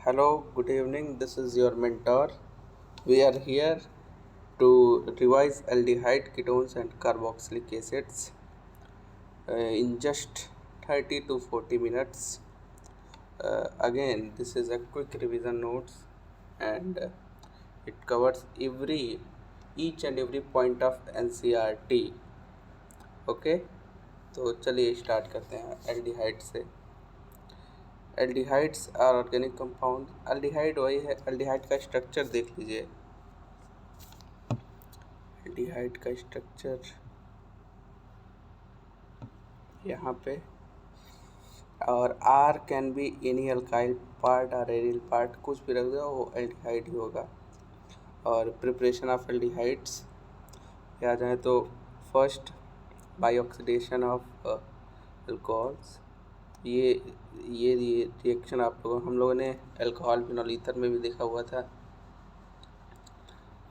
Hello, good evening. This is your mentor. We are here to revise aldehyde ketones and carboxylic acids in just 30 to 40 minutes. Again, this is a quick revision notes and it covers each and every point of NCERT. Okay, तो चलिए start करते हैं aldehyde से। Aldehydes are organic compound. Aldehyde वही है, aldehyde का structure देख लीजिए। एल्डिहाइड का स्ट्रक्चर यहाँ पे, और R can be any alkyl part और एरिल पार्ट, कुछ भी रख दो वो एल्डिहाइड ही होगा। और प्रिपरेशन ऑफ एल्डिहाइड्स आ जाए तो first by oxidation of alcohols. ये रिएक्शन हम लोगों ने अल्कोहल फिनॉल ईथर में भी देखा हुआ था।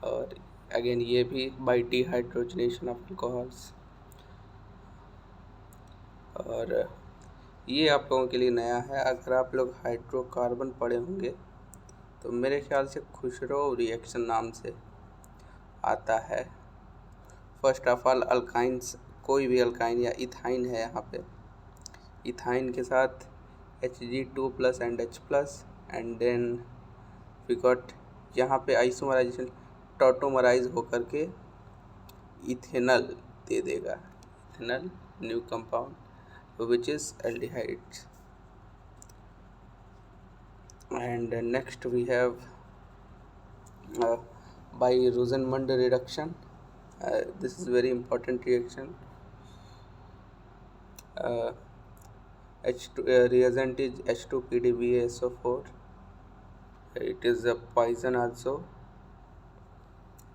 और अगेन ये भी बाय डिहाइड्रोजनेशन ऑफ अल्कोहल्स। और ये आप लोगों के लिए नया है। अगर आप लोग हाइड्रोकार्बन पढ़े होंगे तो मेरे ख्याल से खुशरो रिएक्शन नाम से आता है। फर्स्ट ऑफ ऑल अल्काइंस, कोई भी अल्काइन या इथाइन है, यहाँ पे इथाइन के साथ Hg2+ and H+ and then we got यहाँ पे आइसोमराइजेशन टॉटोमराइज होकर के इथेनल दे देगा, ethanal new compound which is aldehydes. And next we have by Rosenmund reduction. This is very important reaction. reagent is H2PDBaSO4. It is a poison also.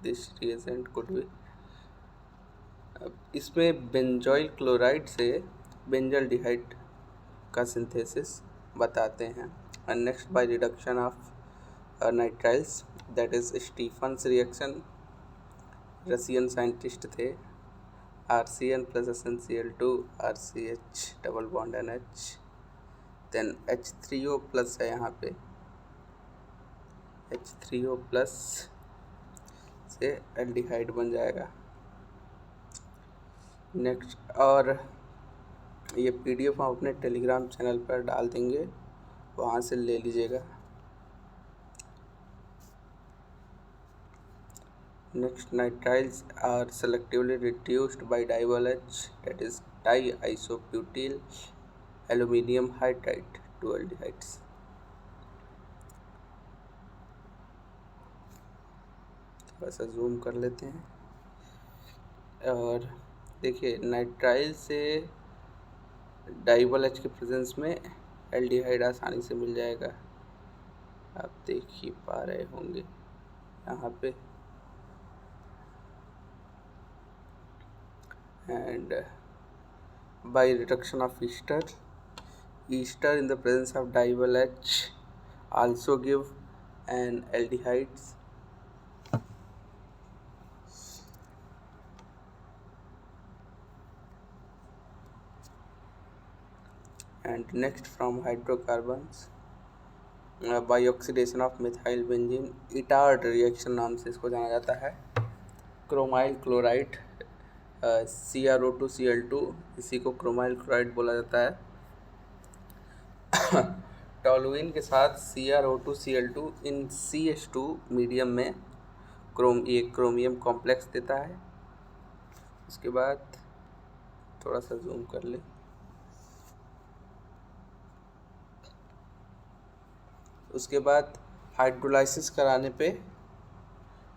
This reagent could be इसमें benzoyl chloride से benzaldehyde का synthesis बताते हैं। And next by reduction of nitriles, that is Stephens reaction. Russian scientist थे। RCN plus SnCl2 RCH double bond NH, then H3O plus है यहाँ पे, H3O plus से एल्डिहाइड बन जाएगा। नेक्स्ट, और ये PDF हम अपने टेलीग्राम चैनल पर डाल देंगे, वहाँ से ले लीजिएगा। Next, nitriles are selectively reduced by diol H, that is diisobutyl aluminium hydride to aldehydes. थोड़ा सा जूम कर लेते हैं और देखिए नाइट्राइल से डाइबल H के प्रेजेंस में एल्डिहाइड आसानी से मिल जाएगा। आप देख ही पा रहे होंगे यहाँ पे। And by reduction of ester in the presence of diol H also give an aldehydes. And next, from hydrocarbons, by oxidation of methyl benzene, Etard reaction नाम से इसको जाना जाता है। क्रोमाइल क्लोराइड CrO2Cl2, इसी को क्रोमाइल क्लोराइड बोला जाता है। टॉलुइन के साथ CrO2Cl2 इन CH2 मीडियम में क्रोमियम कॉम्प्लेक्स देता है। उसके बाद थोड़ा सा जूम कर ले। उसके बाद हाइड्रोलाइसिस कराने पे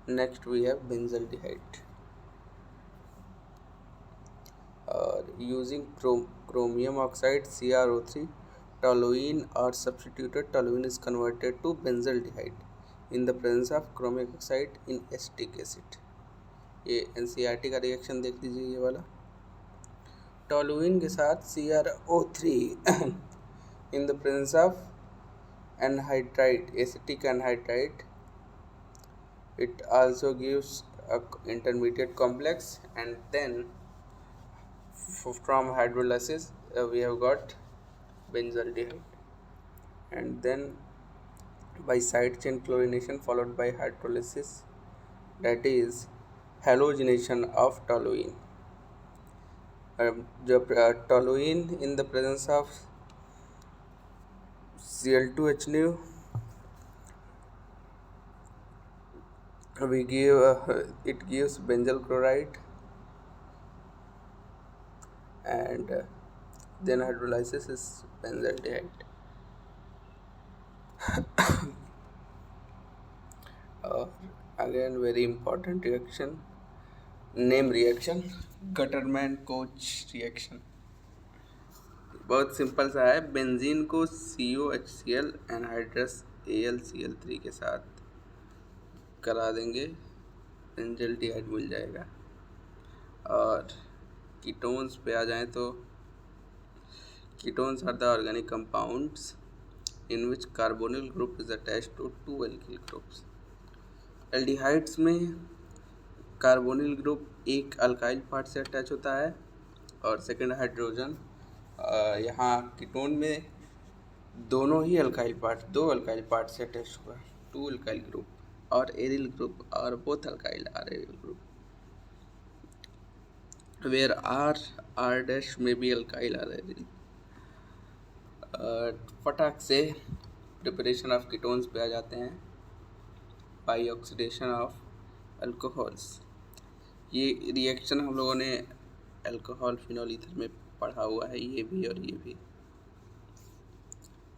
नेक्स्ट वी हैव बेंजल्डिहाइड। और using chromium oxide CrO3, toluene or substituted toluene is converted to benzaldehyde in the presence of chromic oxide in acetic acid। ये NCERT का रिएक्शन देख लीजिए, ये वाला। टॉलुइन के साथ CrO3 in the presence of anhydride, acetic anhydride, it also gives a intermediate complex, and then from hydrolysis we have got benzaldehyde, and then by side chain chlorination followed by hydrolysis, that is halogenation of toluene. Toluene in the presence of Cl2H we give it gives benzyl chloride, and then hydrolysis is benzaldehyde. uh, Again, very important reaction, name reaction, Gattermann coach reaction. बहुत simple सा है, benzene को COHCl anhydrous AlCl3 के साथ करा देंगे, benzaldehyde मिल जाएगा। और कीटोन्स पे आ जाएं तो ketones are the organic compounds in which carbonyl group is attached to two alkyl groups. Aldehydes में कार्बोनिल ग्रुप एक अल्काइल पार्ट से अटैच होता है और सेकंड हाइड्रोजन। यहाँ कीटोन में दोनों ही अल्काइल पार्ट, दो अल्काइल पार्ट से अटैच हुआ, टू अल्काइल ग्रुप, और एरिल ग्रुप और both alkyl or aryl group, where R dash में भी अल्काइल आर एरिल। फटाक से प्रिपरेशन ऑफ कीटोन्स पे आ जाते हैं, बाई ऑक्सीडेशन ऑफ अल्कोहल्स। ये रिएक्शन हम लोगों ने अल्कोहल फिनोल ईथर में पढ़ा हुआ है, ये भी और ये भी,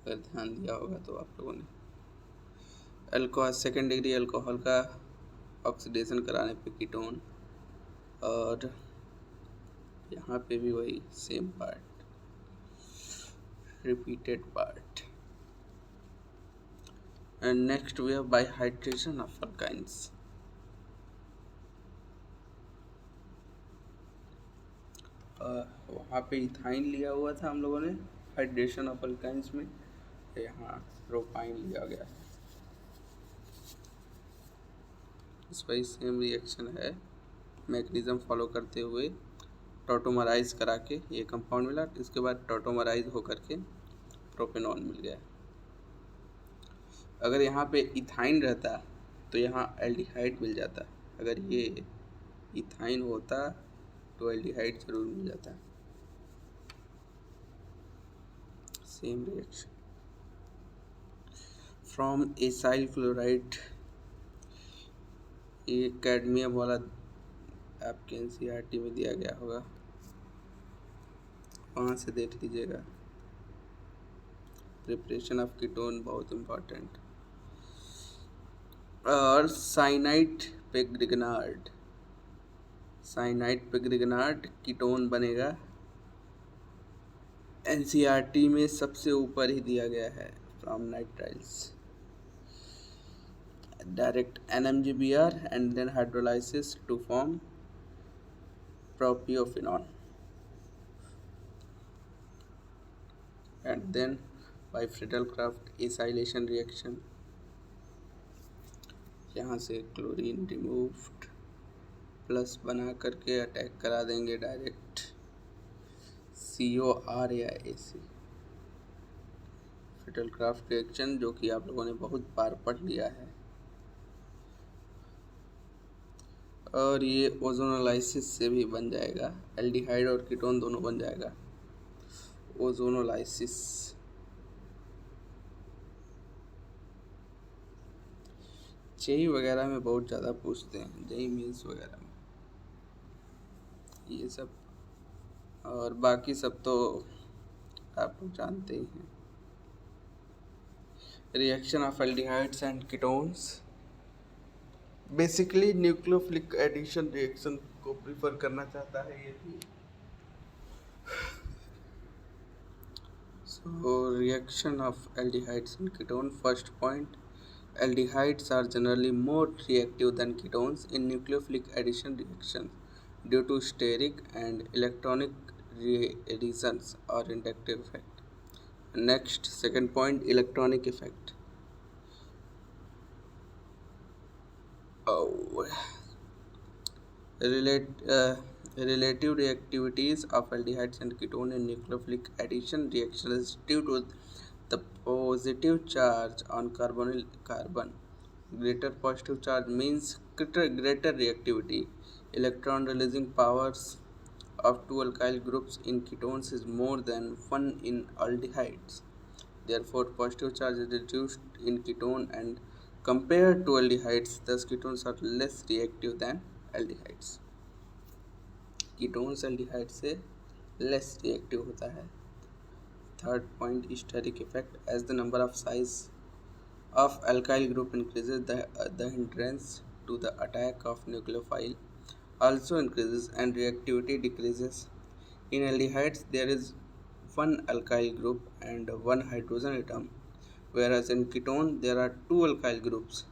अगर ध्यान दिया होगा तो आप लोगों ने। अल्कोहल सेकेंड डिग्री अल्कोहल का ऑक्सीडेशन कराने पे कीटोन, और यहाँ पे भी वही same part, repeated part. And next we have bihydration of alkynes. वहाँ पे इथाइन लिया हुआ था हम लोगों ने हाइड्रेशन ऑफ अल्काइंस में, यहाँ प्रोपाइन लिया गया है। इस पर सेम रिएक्शन है, मैकेनिज्म फॉलो करते हुए टॉटोमराइज करा के ये कंपाउंड मिला, इसके बाद टॉटोमराइज होकर के प्रोपेनॉन मिल गया। अगर यहाँ पे इथाइन रहता तो यहाँ एल्डिहाइड मिल जाता, अगर ये इथाइन होता तो एल्डिहाइड जरूर मिल जाता। Same reaction from acyl chloride, ये कैडमियम वाला आपके NCERT में दिया गया होगा, वहाँ से देख लीजिएगा। प्रिपरेशन ऑफ कीटोन बहुत इम्पोर्टेंट। और साइनाइड पेग्रिग्नार्ड, साइनाइड पेग्रिग्नार्ड कीटोन बनेगा, NCERT में सबसे ऊपर ही दिया गया है, from nitriles, direct NMGBr and then hydrolysis to form propiophenol, and then by Friedel-Crafts acylation reaction, यहाँ से क्लोरीन रिमूव्ड प्लस बना करके अटैक करा देंगे डायरेक्ट COR या AC। फ्रिडल-क्राफ्ट रिएक्शन जो कि आप लोगों ने बहुत बार पढ़ लिया है। और ये ओजोनोलाइसिस से भी बन जाएगा, एल्डिहाइड और कीटोन दोनों बन जाएगा, ओजोनोलाइसिस। जेई वगैरह में बहुत ज़्यादा पूछते हैं, जेई मीन्स वगैरह में ये सब, और बाकी सब तो आप लोग जानते ही हैं। Reaction of aldehydes and ketones, basically nucleophilic addition reaction को प्रीफर करना चाहता है ये भी। So reaction of aldehydes and ketone, first point, aldehydes are generally more reactive than ketones in nucleophilic addition reactions due to steric and electronic reasons or inductive effect. Next, second point, electronic effect. Relative reactivities of aldehydes and ketone in nucleophilic addition reactions due to The positive charge on carbon, greater positive charge means greater reactivity. Electron releasing powers of two alkyl groups in ketones is more than one in aldehydes. Therefore, positive charge is reduced in ketone and compared to aldehydes, thus ketones are less reactive than aldehydes. Ketones aldehyde से less reactive होता है. Third point, steric effect. As the number of size of alkyl group increases, the hindrance to the attack of nucleophile also increases and reactivity decreases. In aldehydes there is one alkyl group and one hydrogen atom, whereas in ketone there are two alkyl groups,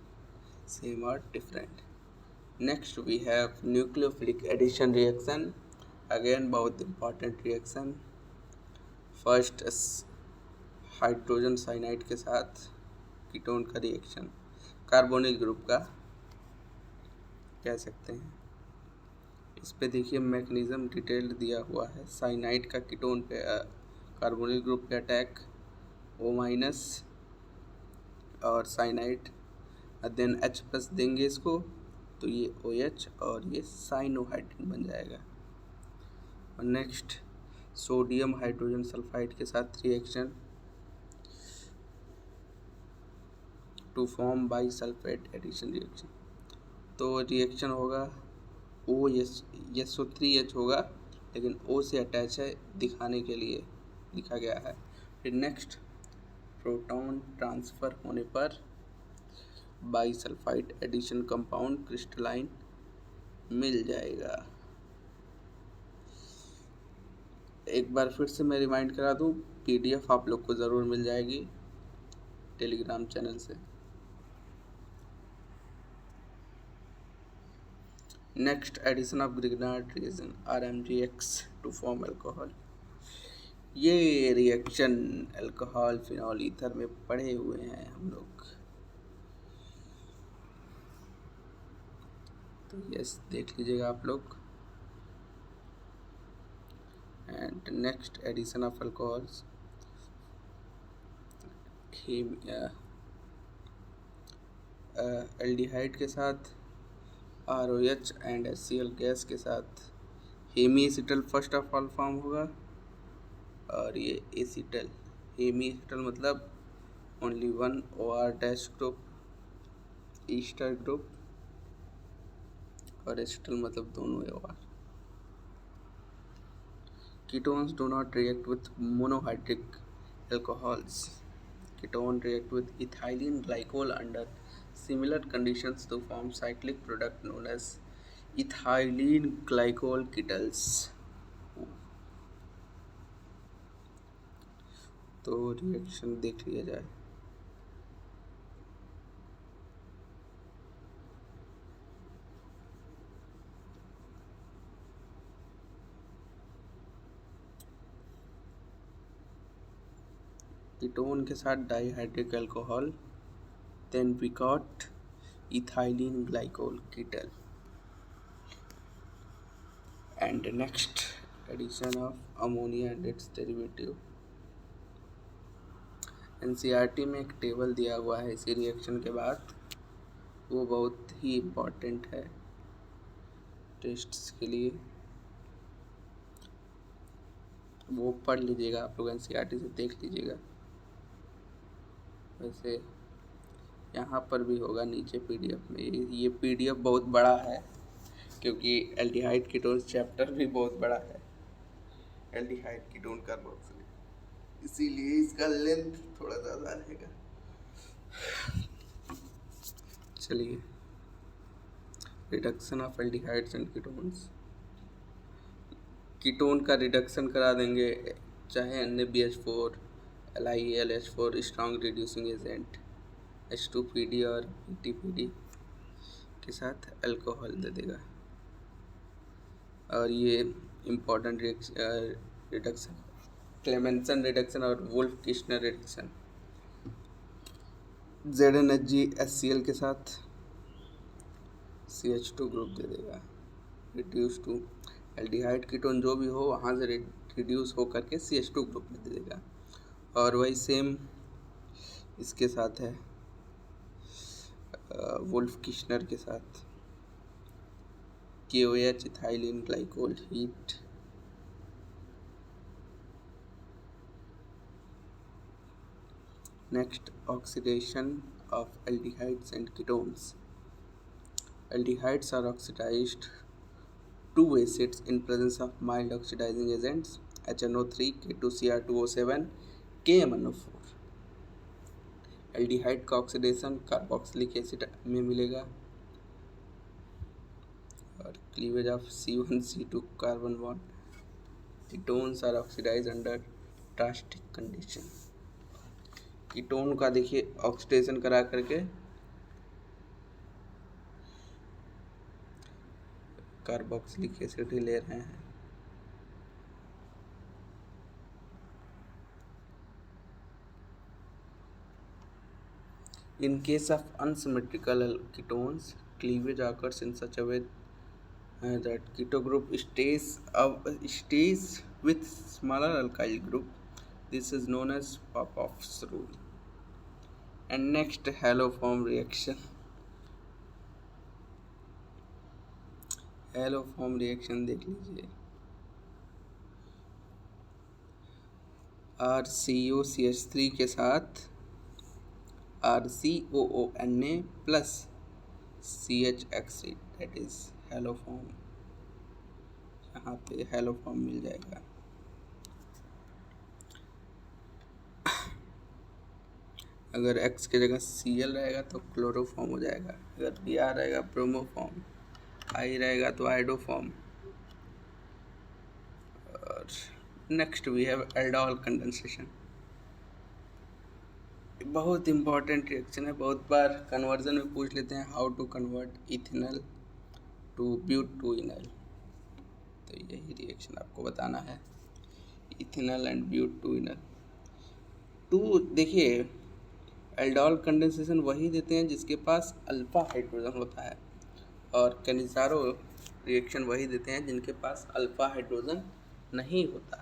same or different. Next we have nucleophilic addition reaction. Again बहुत important reaction. First hydrogen cyanide के साथ ketone का reaction, carbonyl group का कह सकते हैं. इस पे देखिए मैकेनिज्म डिटेल्ड दिया हुआ है. साइनाइड का कीटोन पे कार्बोनिल ग्रुप पे अटैक, O- और साइनाइड, देन H+ देंगे इसको तो ये OH और ये साइनोहाइड्रिन बन जाएगा. और नेक्स्ट सोडियम हाइड्रोजन सल्फाइड के साथ reaction to form bisulphate addition reaction. तो रिएक्शन होगा SO3H होगा, लेकिन O से अटैच है दिखाने के लिए लिखा गया है. फिर नेक्स्ट प्रोटॉन ट्रांसफ़र होने पर bisulphide addition compound crystalline मिल जाएगा. एक बार फिर से मैं रिमाइंड करा दूं, PDF आप लोग को ज़रूर मिल जाएगी टेलीग्राम चैनल से. Next addition of Grignard reaction RMGX to form alcohol. ये रिएक्शन अल्कोहल फिनॉल ईथर में पढ़े हुए हैं हम लोग, तो यस देख लीजिएगा आप लोग. And next addition of alcohols aldehyde के साथ ROH एंड HCl गैस के साथ hemiacetal first of all form होगा. और ये एसिटल, हेमी एसिटल मतलब only one OR dash group, ester group, और एसिटल मतलब दोनों OR. Ketones do not react with monohydric alcohols. Ketone react with ethylene glycol under similar conditions to form cyclic product known as ethylene glycol kettles. तो reaction देख लिया जाए. Ketone के साथ dihydric alcohol, then we got ethylene glycol kettle. And next addition of ammonia and its derivative. NCERT में एक table दिया हुआ है इसी रिएक्शन के बाद, वो बहुत ही इम्पोर्टेंट है टेस्ट्स के लिए, वो पढ़ लीजिएगा आप लोग, NCERT से देख लीजिएगा. वैसे यहाँ पर भी होगा नीचे PDF में. ये PDF बहुत बड़ा है क्योंकि एल्डिहाइड कीटोन्स चैप्टर भी बहुत बड़ा है, एल्डिहाइड कीटोन कार्बोक्सिलेट, इसीलिए इसका लेंथ थोड़ा ज़्यादा रहेगा. चलिए, reduction of aldehydes and ketones. Ketone का रिडक्शन करा देंगे, चाहे NaBH4, LiAlH4 strong reducing agent, H2PD और PTPD के साथ अल्कोहल दे देगा. और ये इम्पोर्टेंट रिडक्शन, क्लेमेंसन रिडक्शन और वुल्फ किश्नर रिडक्शन. ZnHgHCl के साथ CH2 ग्रुप दे देगा, रिड्यूस टू एल्डिहाइड कीटोन जो भी हो वहाँ से रिड्यूस हो करके CH2 ग्रुप में दे देगा. और वही सेम इसके साथ है वुल्फ किश्नर के साथ KOH ethylene glycol heat. Next, oxidation of aldehydes and ketones. Aldehydes are oxidized to acids in presence of mild oxidizing agents HNO3, K2Cr2O7, KMnO4। Aldehyde का ऑक्सीडेशन कार्बोक्सिलिक एसिड में मिलेगा और cleavage of C1C2 carbon bond. Ketones are oxidize under drastic condition. Ketone का देखिए oxidation करा करके carboxylic acid ही ले रहे हैं। In case of unsymmetrical ketones, cleavage occurs in such a way that keto group stays with smaller alkyl group. This is known as Popoff's rule. And next, haloform reaction. Haloform reaction देख लीजिए। RCOCH3 के साथ RCOONA plus CHX3 that is haloform. यहाँ पे haloform मिल जाएगा। अगर X की जगह Cl रहेगा तो क्लोरोफॉर्म हो जाएगा, अगर Br रहेगा ब्रोमोफॉर्म, I रहेगा तो आइडोफॉर्म। और next we have aldol condensation. बहुत इंपॉर्टेंट रिएक्शन है, बहुत बार कन्वर्जन में पूछ लेते हैं how to convert ethanol to butanol. तो यही रिएक्शन आपको बताना है, इथेनॉल एंड ब्यूटेनॉल। टू देखिए एल्डोल कंडेंसेशन वही देते हैं जिसके पास अल्फा हाइड्रोजन होता है, और कैनिज़ारो रिएक्शन वही देते हैं जिनके पास अल्फा हाइड्रोजन नहीं होता।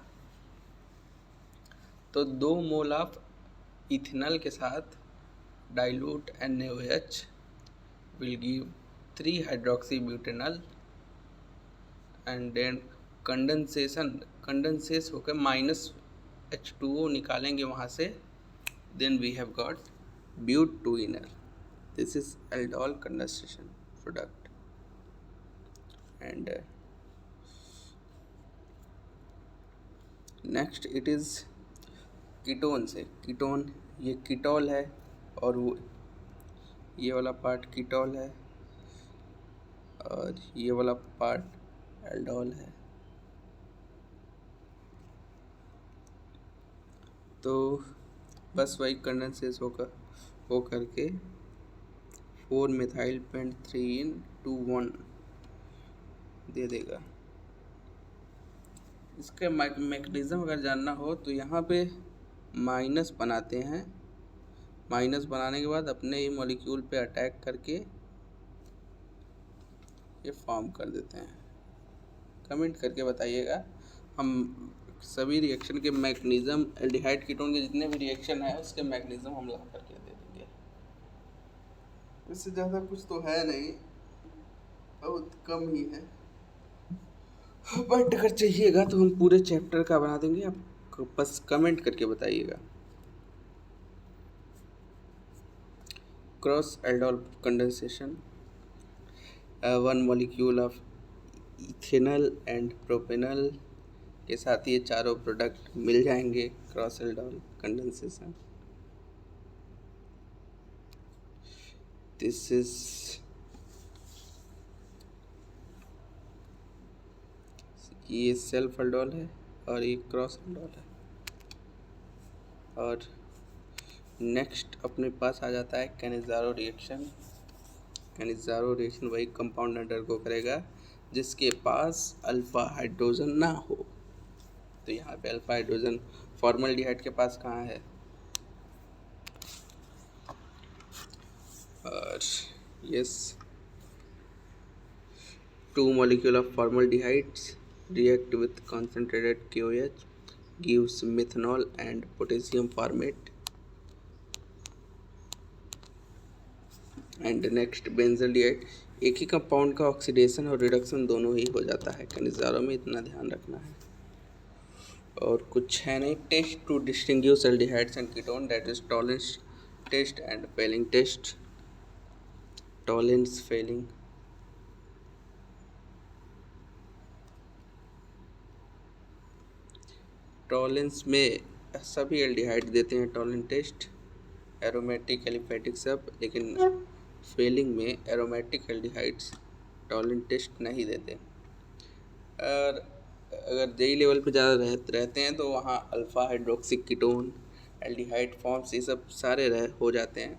तो 2 मोल ऑफ इथेनॉल के साथ dilute NaOH will give 3 hydroxy butanol and then condenses होकर -H2O निकालेंगे वहाँ से, then we have got butanol. This is aldol condensation product. And next it is ketone से। कीटोन ये कीटोल है और वो ये वाला पार्ट कीटोल है और ये वाला पार्ट एल्डोल है। तो बस वही कंडेंसेस हो करके 4 मिथाइल पेंट 3:1 दे देगा। इसके मैकेनिज्म अगर जानना हो तो यहाँ पे माइनस बनाते हैं, माइनस बनाने के बाद अपने ही मॉलिक्यूल पे अटैक करके ये फॉर्म कर देते हैं। कमेंट करके बताइएगा, हम सभी रिएक्शन के मैकेनिज्म, एल्डिहाइड कीटोन के जितने भी रिएक्शन है उसके मैकेनिज्म हम ला करके दे देंगे। इससे ज़्यादा कुछ तो है नहीं, बहुत कम ही है, बट अगर चाहिएगा तो हम पूरे चैप्टर का बना देंगे, आप बस कमेंट करके बताइएगा। Cross aldol condensation, 1 molecule of ethanol and propanol के साथ ये चारों प्रोडक्ट मिल जाएंगे। Cross aldol condensation, this is ये सेल्फ एल्डोल है और ये क्रॉस एल्डोल है। और नेक्स्ट अपने पास आ जाता है कैनिज़ारो रिएक्शन। कैनिज़ारो रिएक्शन वही कंपाउंड अंडरगो करेगा जिसके पास अल्फा हाइड्रोजन ना हो। तो यहाँ पे अल्फा हाइड्रोजन फॉर्मल्डिहाइड के पास कहाँ है, और yes 2 molecule of formaldehydes react with concentrated KOH, gives methanol and potassium formate. And next benzaldehyde, एक ही कंपाउंड का ऑक्सीडेशन और रिडक्शन दोनों ही हो जाता है, खनिजारों में इतना ध्यान रखना है। और कुछ है नहीं। Test to distinguish aldehydes and ketone, that is Tollens test and Fehling test. Tollens Fehling, Tollens में सभी एल्डिहाइड देते हैं टॉलेंस टेस्ट, एरोमेटिक एलिफेटिक सब, लेकिन फेलिंग में एरोमेटिक एल्डिहाइड्स टॉलेंस टेस्ट नहीं देते। और अगर जेई लेवल पे ज़्यादा रहते हैं तो वहाँ alpha hydroxy ketone, aldehyde forms, ये सब सारे हो जाते हैं।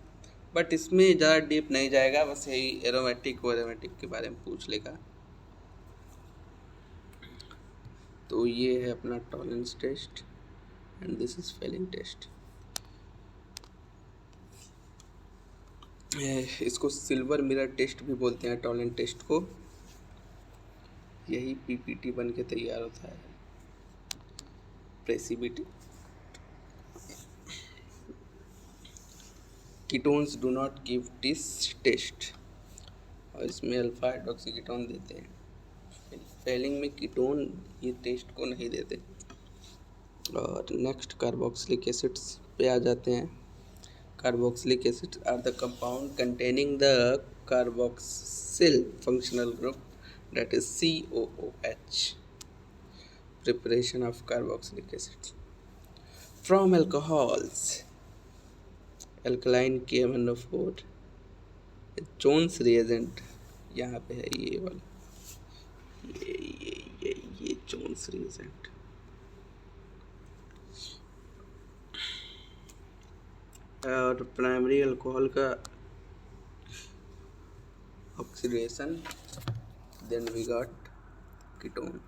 बट इसमें ज़्यादा डीप नहीं जाएगा, बस यही एरोमेटिक और एरोमेटिक के बारे में पूछ लेगा। तो ये है अपना Tollens test and this is Fehling test. इसको सिल्वर मिरर टेस्ट भी बोलते हैं टॉलेंस टेस्ट को। यही पीपीटी बन के तैयार होता है, प्रेसिबिलिटी। Ketones do not give this test, और इसमें अल्फा हाइड्रोक्सी कीटोन देते हैं। फेलिंग में कीटोन ये टेस्ट को नहीं देते। और नेक्स्ट कार्बोक्सिलिक एसिड्स पे आ जाते हैं। Carboxylic acids are the compound containing the carboxyl functional group, that is COOH. Preparation of carboxylic acids from alcohols, alkaline KMnO4, Jones reagent यहाँ पे है, ये वाला, ये जोन्स रिएजेंट। और प्राइमरी अल्कोहल का oxidation, then we got ketone.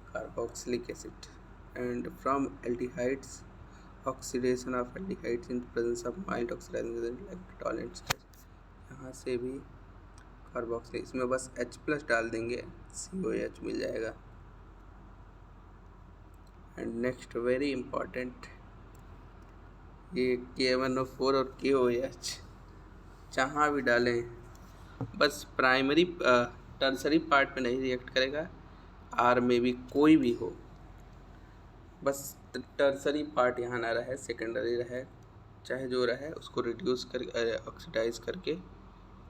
Carboxylic acid, and from aldehydes, oxidation of aldehydes in presence of mild oxidizing agent like tolerance test। यहाँ से भी कार्बोक्सिलिक, इसमें बस H+ डाल देंगे, COH मिल जाएगा। एंड नेक्स्ट वेरी इंपॉर्टेंट, ये KMnO4 और KOH जहाँ भी डालें, बस प्राइमरी टर्सरी पार्ट में नहीं रिएक्ट करेगा, आर में भी कोई भी हो, बस टर्सरी पार्ट यहाँ ना रहे, सेकेंडरी रहे, चाहे जो रहे उसको रिड्यूस कर ऑक्सीडाइज करके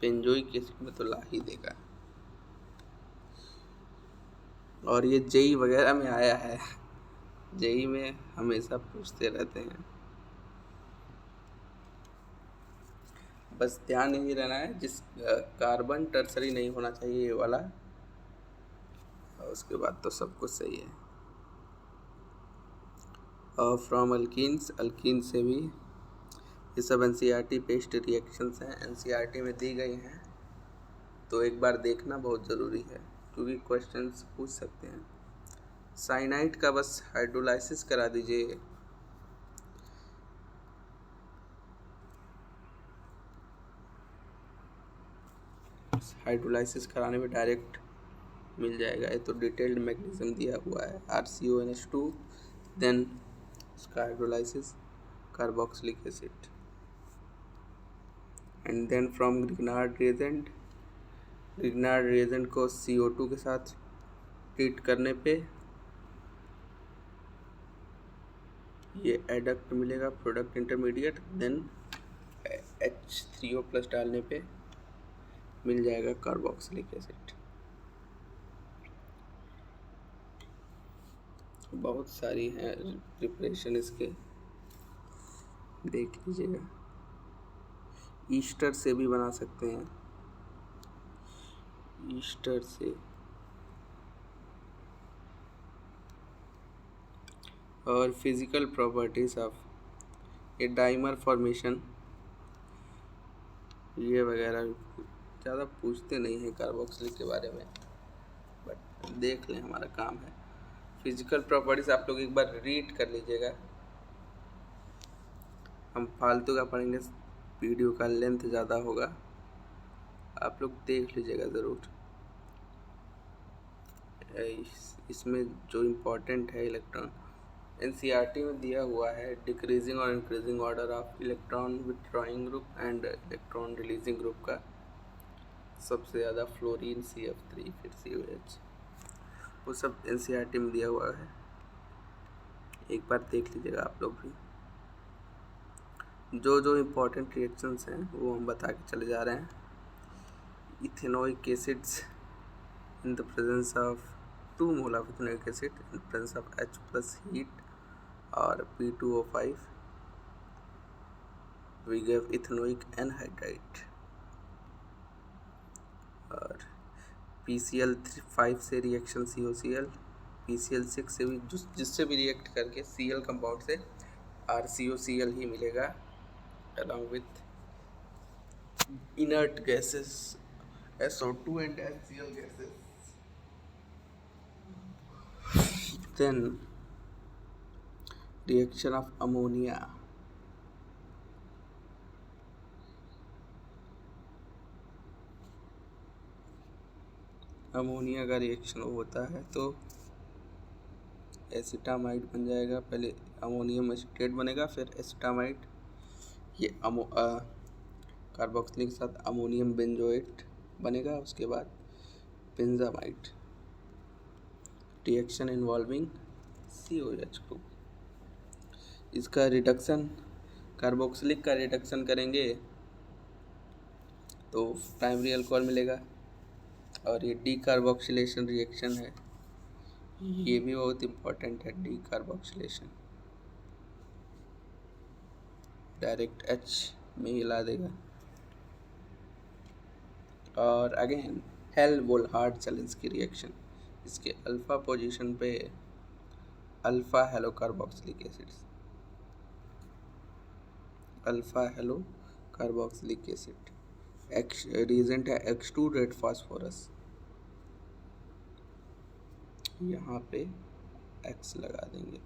बेंजोइक एसिड में तो ला ही देगा। और ये जेई वगैरह में आया है, जेई में हमेशा पूछते रहते हैं, बस ध्यान नहीं रहना है, जिस कार्बन टर्सरी नहीं होना चाहिए ये वाला, और उसके बाद तो सब कुछ सही है। और फ्रॉम अल्कीन्स, अल्कीन से भी, ये सब NCERT बेस्ड रिएक्शंस हैं, NCERT में दी गई हैं, तो एक बार देखना बहुत ज़रूरी है क्योंकि क्वेश्चंस पूछ सकते हैं। साइनाइड का बस हाइड्रोलाइसिस करा दीजिए, हाइड्रोलाइसिस कराने में डायरेक्ट मिल जाएगा। ये तो डिटेल्ड मैकेनिज्म दिया हुआ है, RCONH2, देन उसका hydrolysis carboxylic acid, and then from Grignard reagent, Grignard reagent को CO2 के साथ ट्रीट करने पे ये एडक्ट मिलेगा, प्रोडक्ट इंटरमीडिएट, देन H3O+ डालने पे मिल जाएगा कार्बोक्सिलिक एसिड। बहुत सारी हैं प्रिपरेशन इसके, देख लीजिएगा। ईस्टर से भी बना सकते हैं, ईस्टर से। और फिजिकल प्रॉपर्टीज ऑफ ये डाइमर फॉर्मेशन, ये वगैरह ज़्यादा पूछते नहीं हैं कार्बोक्सिलिक के बारे में, बट देख लें, हमारा काम है। फिजिकल प्रॉपर्टीज आप लोग एक बार रीड कर लीजिएगा, हम फालतू का पढ़ेंगे, वीडियो का लेंथ ज़्यादा होगा, आप लोग देख लीजिएगा ज़रूर। इसमें जो इम्पोर्टेंट है इलेक्ट्रॉन, एनसीईआरटी में दिया हुआ है डिक्रीजिंग और increasing order of electron withdrawing group and electron releasing group का सबसे ज़्यादा फ्लोरीन CF3 फिर COH, वो सब एनसीईआरटी में दिया हुआ है, एक बार देख लीजिएगा आप लोग भी। जो जो इम्पोर्टेंट रिएक्शंस हैं वो हम बता के चले जा रहे हैं। Ethanoic acids in the presence of 2 mole of ethanoic acid in presence of H plus heat or P2O5 we give ethanoic anhydride, और PCl5 से रिएक्शन COCl, PCl6 से भी जिससे भी रिएक्ट करके Cl कंपाउंड से RCOCl ही मिलेगा along with inert gases SO2 and HCl gases. Then reaction of ammonia. Ammonia का रिएक्शन होता है तो एसिटामाइड बन जाएगा, पहले अमोनियम एसीटेट बनेगा फिर एसिटामाइड, ये कार्बोक्सिलिक के साथ अमोनियम बेंजोएट बनेगा, उसके बाद benzamide, reaction involving COH group. इसका रिडक्शन कार्बोक्सिलिक का रिडक्शन करेंगे तो प्राइमरी अल्कोहल मिलेगा, और ये डीकार्बोक्सिलेशन रिएक्शन है, ये भी बहुत इम्पोर्टेंट है। डीकार्बोक्सिलेशन डायरेक्ट H में हिला देगा। और अगेन हेल्महोल्ट्ज़-जेलेंस्की रिएक्शन, इसके अल्फा पोजीशन पे alpha hello carboxylic acids, alpha hello carboxylic acid, reagent है एक्सट्रूडेड फास्फोरस, यहाँ पे X लगा देंगे।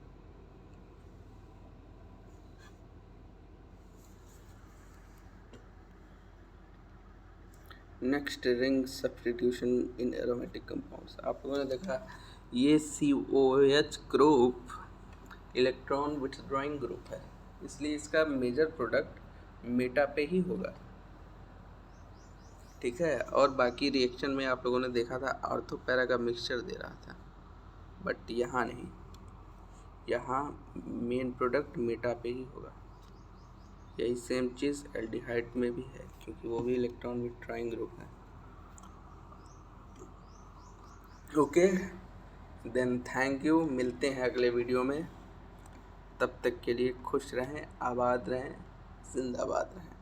नेक्स्ट रिंग सब्स्टिट्यूशन इन एरोमेटिक कंपाउंड्स। आप लोगों ने देखा ये COH group electron withdrawing group है, इसलिए इसका मेजर प्रोडक्ट मेटा पे ही होगा, ठीक है। और बाकी रिएक्शन में आप लोगों ने देखा था ऑर्थो पैरा का मिक्सचर दे रहा था, बट यहाँ नहीं, यहाँ मेन प्रोडक्ट मेटा पे ही होगा। यही सेम चीज़ एल्डिहाइड में भी है, क्योंकि वो भी इलेक्ट्रॉन विथड्रॉइंग ग्रुप है। ओके देन थैंक यू, मिलते हैं अगले वीडियो में, तब तक के लिए खुश रहें, आबाद रहें, जिंदाबाद रहें।